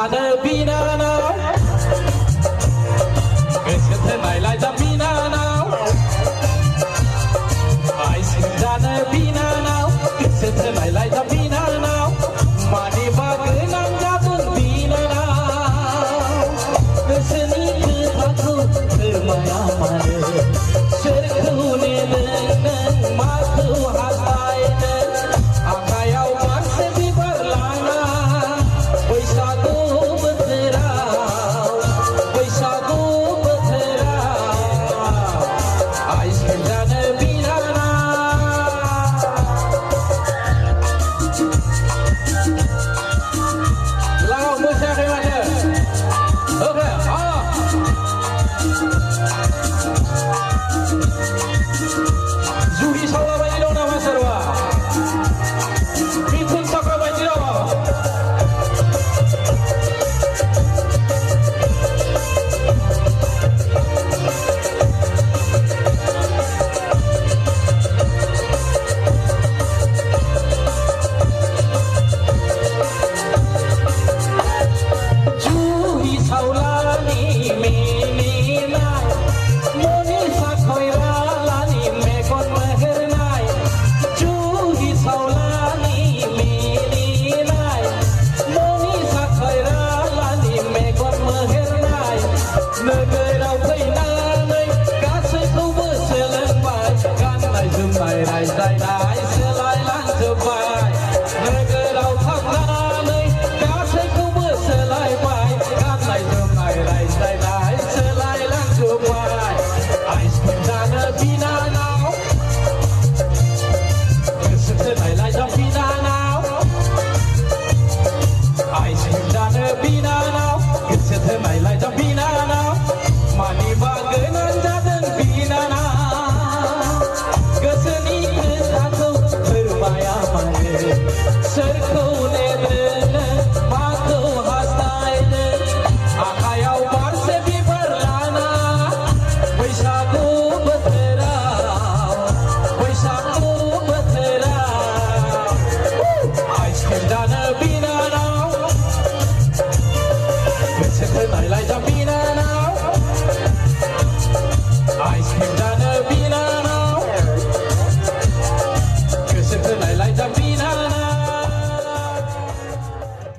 जानो बिनानाव गोसो थोनायलाय जा बिनानाव आइसिं जानो बिनानाव गोसो थोनायलाय जा बिनानाव मानिबा गोनां जादों बिनानाव गोसोनि खोथाखौ फोरमाया मानो सोरखौ नेनो नों माखौ हास्थायनो आखायाव मासे बिबार लाना बैसागु बोथोराव आइसिं जानो बिनानाव लाव मोसायाखै माथो ओके जुहि सावलाबायदि दं नामा सोरबा मिथुन सावलाबायदि दं जुहि सावलानि मिनिनाय मनिसा खैरालानि मेगन मोहेरनाय जुहि सावलानि मिनिनाय मनिसा खैरालानि मेगन मोहेरनाय नोगोराव फैनानै गासैखौबो सोलोंबाय गाननाय जोमनाय रायज्लायनाय सोलायलांजोब्बाय नोगोराव थांनानै गासैखौबो सोलायबाय गाननाय जोमनाय रायज्लायनाय सोलायलांजोब्बाय आइसिं जानो बिनानाव गोसो थोनायलाय जा बिनानाव आइसिं जानो बिनानाव गोसो थोनायलाय जा बिनानाव मानिबा गोनां जादों बिनानाव गोसोनि खोथाखौ फोरमाया मानो सोरखौ नेनो नों माखौ हास्थायनो आखायाव बारसे बिबार लाना बैसागु बोथोराव आइसिं जानो बिनानाव गोसो थोनायलाय जा बिनानाव